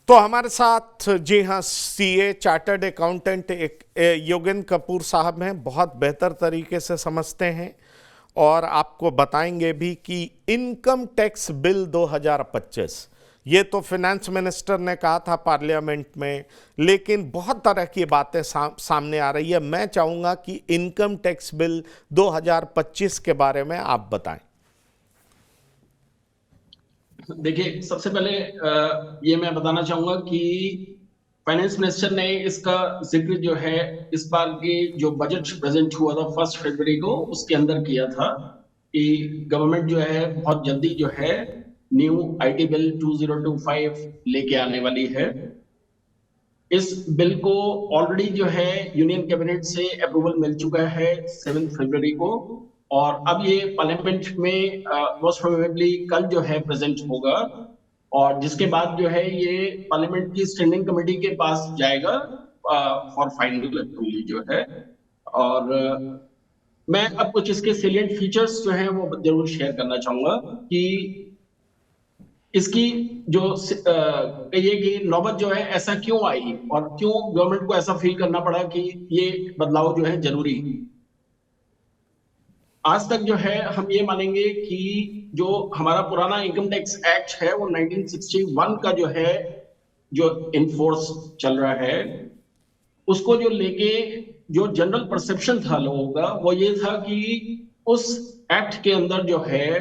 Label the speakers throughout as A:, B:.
A: तो हमारे साथ जी हाँ सीए चार्टर्ड अकाउंटेंट एक योगेंद्र कपूर साहब हैं, बहुत बेहतर तरीके से समझते हैं और आपको बताएंगे भी कि इनकम टैक्स बिल 2025 ये तो फिनेंस मिनिस्टर ने कहा था पार्लियामेंट में, लेकिन बहुत तरह की बातें सामने आ रही है। मैं चाहूंगा कि इनकम टैक्स बिल 2025 के बारे में आप बताएं।
B: देखिए, सबसे पहले ये मैं बताना चाहूंगा कि फाइनेंस मिनिस्टर ने इसका जिक्र जो है इस बार की जो बजट प्रेजेंट हुआ था 1 फरवरी को उसके अंदर किया था कि गवर्नमेंट जो है बहुत जल्दी जो है न्यू आईटी बिल 2025 लेके आने वाली है। इस बिल को ऑलरेडी जो है यूनियन कैबिनेट से अप्रूवल मिल चुका है 7 फरवरी को, और अब ये पार्लियामेंट में मोस्ट प्रोबेबली कल जो है प्रेजेंट होगा, और जिसके बाद जो है ये पार्लियामेंट की स्टैंडिंग कमेटी के पास जाएगा फॉर फाइनल अप्रूवल जो है। और मैं अब कुछ इसके सेलिएंट फीचर्स जो है वो जरूर शेयर करना चाहूंगा कि इसकी जो कहिए कि नौबत जो है ऐसा क्यों आई और क्यों गवर्नमेंट को ऐसा फील करना पड़ा कि ये बदलाव जो है जरूरी। आज तक जो है हम ये मानेंगे कि जो हमारा पुराना इनकम टैक्स एक्ट है वो 1961 का जो है जो इनफोर्स चल रहा है, उसको जो लेके जो जनरल परसेप्शन था लोगों का वो ये था कि उस एक्ट के अंदर जो है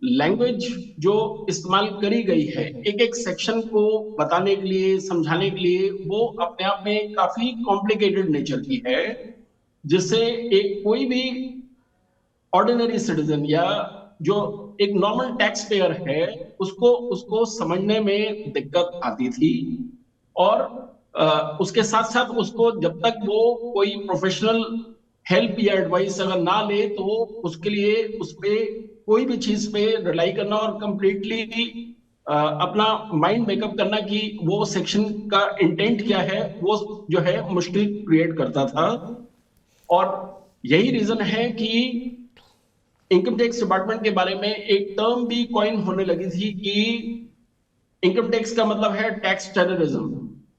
B: लैंग्वेज जो इस्तेमाल करी गई है एक एक सेक्शन को बताने के लिए समझाने के लिए वो अपने आप में काफी कॉम्प्लिकेटेड नेचर की है, जिससे एक कोई भी ऑर्डिनरी सिटीजन या जो एक नॉर्मल टैक्स पेयर है उसको उसको समझने में दिक्कत आती थी। और उसके साथ साथ उसको जब तक वो कोई प्रोफेशनल हेल्प या एडवाइस अगर ना ले तो उसके लिए उस पे कोई भी चीज पे रिलाई करना और कंप्लीटली अपना माइंड मेकअप करना कि वो सेक्शन का इंटेंट क्या है वो जो है मुश्किल क्रिएट करता था। और यही रीजन है कि इनकम टैक्स डिपार्टमेंट के बारे में एक टर्म भी कॉइन होने लगी थी कि इनकम टैक्स का मतलब है टैक्स टेररिज्म।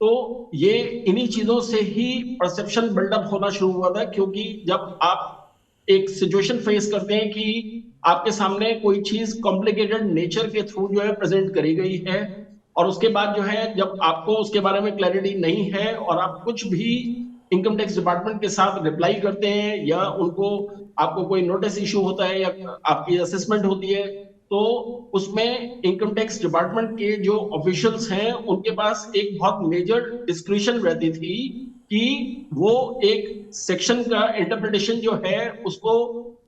B: तो ये इन्हीं चीजों से ही परसेप्शन बिल्डअप होना शुरू हुआ था, क्योंकि जब आप एक सिचुएशन फेस करते हैं कि आपके सामने कोई चीज कॉम्प्लिकेटेड नेचर के थ्रू जो है प्रेजेंट करी गई है, और उसके बाद जो है जब आपको उसके बारे में क्लैरिटी नहीं है और आप कुछ भी इनकम टैक्स डिपार्टमेंट के साथ रिप्लाई करते हैं या उनको आपको कोई नोटिस इशू होता है या आपकी असेसमेंट होती है, तो उसमें इनकम टैक्स डिपार्टमेंट के जो ऑफिशियल्स हैं उनके पास एक बहुत मेजर डिस्क्रिशन रहती थी कि वो एक सेक्शन का इंटरप्रिटेशन जो है उसको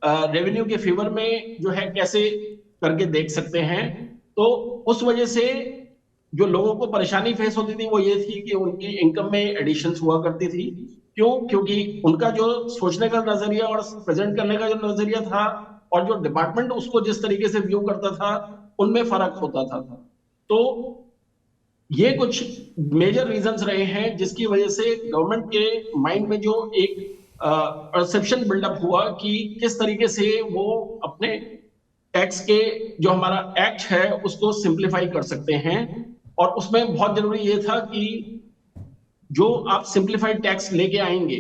B: रेवेन्यू के फेवर में जो है कैसे करके देख सकते हैं। तो उस वजह से जो लोगों को परेशानी फेस होती थी वो ये थी कि उनकी इनकम में एडिशन हुआ करती थी। क्यों? क्योंकि उनका जो सोचने का नजरिया और प्रेजेंट करने का जो नजरिया था और जो डिपार्टमेंट उसको जिस तरीके से व्यू करता था उनमें फर्क होता था। तो ये कुछ मेजर रीजंस रहे हैं जिसकी वजह से गवर्नमेंट के माइंड में जो एक परसेप्शन बिल्डअप हुआ कि किस तरीके से वो अपने टैक्स के जो हमारा एक्ट है उसको सिंप्लीफाई कर सकते हैं। और उसमें बहुत जरूरी ये था कि जो आप सिंप्लीफाइड टैक्स लेके आएंगे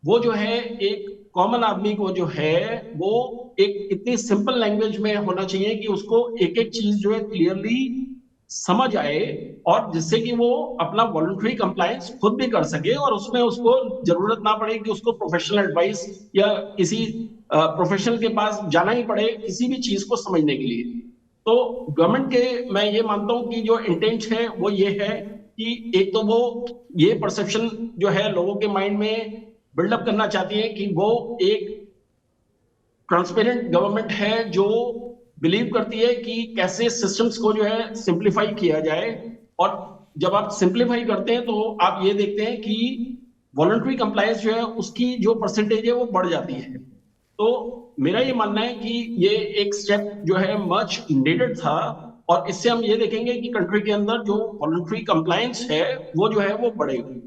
B: वो जो है एक कॉमन आदमी को जो है वो एक इतनी सिंपल लैंग्वेज में होना चाहिए कि उसको एक एक चीज जो है क्लियरली समझ आए, और जिससे कि वो अपना वॉलंटरी कंप्लायंस खुद भी कर सके और उसमें उसको जरूरत ना पड़े कि उसको प्रोफेशनल एडवाइस या किसी प्रोफेशनल के पास जाना ही पड़े किसी भी चीज को समझने के लिए। तो गवर्नमेंट के मैं ये मानता हूं कि जो इंटेंट है वो ये है कि एक तो वो ये परसेप्शन जो है लोगों के माइंड में बिल्डअप करना चाहती है कि वो एक ट्रांसपेरेंट गवर्नमेंट है जो बिलीव करती है कि कैसे सिस्टम्स को जो है सिंप्लीफाई किया जाए। और जब आप सिंप्लीफाई करते हैं तो आप ये देखते हैं कि वॉलंटरी कंप्लायंस जो है उसकी जो परसेंटेज है वो बढ़ जाती है। तो मेरा ये मानना है कि ये एक स्टेप जो है मच नीडेड था, और इससे हम ये देखेंगे कि कंट्री के अंदर जो वॉलंटरी कंप्लायंस है वो जो है वो बढ़ेगी।